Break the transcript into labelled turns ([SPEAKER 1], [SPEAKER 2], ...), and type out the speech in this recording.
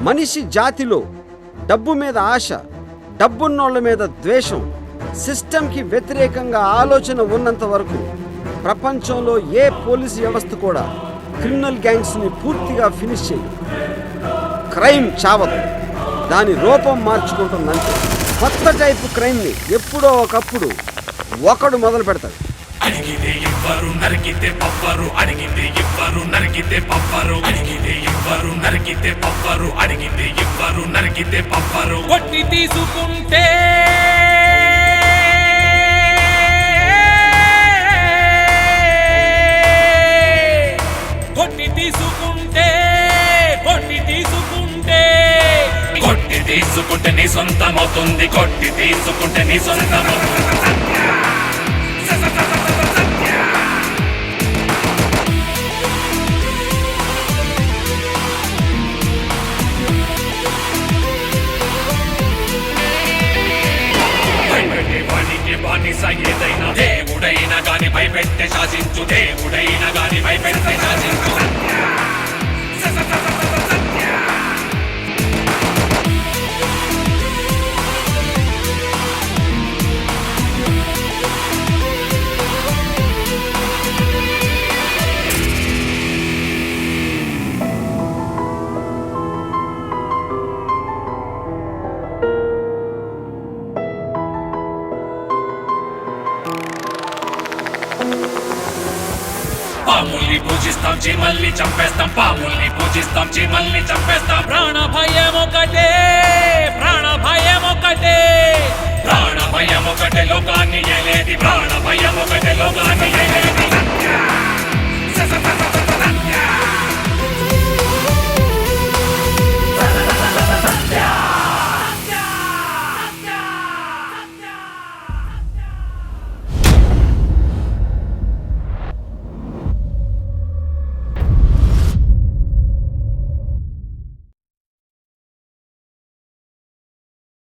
[SPEAKER 1] మనిషి జాతిలో డబ్బు మీద ఆశ, డబ్బున్నోళ్ల మీద ద్వేషం, సిస్టంకి వ్యతిరేకంగా ఆలోచన ఉన్నంత వరకు ప్రపంచంలో ఏ పోలీసు వ్యవస్థ కూడా క్రిమినల్ గ్యాంగ్స్ని పూర్తిగా ఫినిష్ చేయదు. క్రైమ్ చావదు, దాని రూపం మార్చుకుంటుందంటే. కొత్త టైపు క్రైమ్ని ఎప్పుడో ఒకప్పుడు ఒకడు మొదలు పెడతాడు.
[SPEAKER 2] అడిగితే ఇవ్వరు, నరికితే పవ్వరు. అడిగితే ఇవ్వరు, నరికితే పవ్వరు. అడిగితే ఇవ్వరు, నరికితే పవ్వరు. అడిగితే ఇవ్వరు, నరికితే పవ్వరు. కొట్టి తీసుకుంటే కొట్టి తీసుకుంటే కొట్టి తీసుకుంటే కొట్టి తీసుకుంటే నీ సొంతమవుతుంది. కొట్టి తీసుకుంటే నీ సొంతమవుతుంది. ఏదైనా దేవుడైనా గాని భయపెట్టే శాసించు. దేవుడైనా గాని భయపెట్టే శాసించు. పాముల్ని పూజిస్తాం, చీమల్ని చంపేస్తాం. పాముల్ని పూజిస్తాం, చీమల్ని చంపేస్తాం. ప్రాణ భయము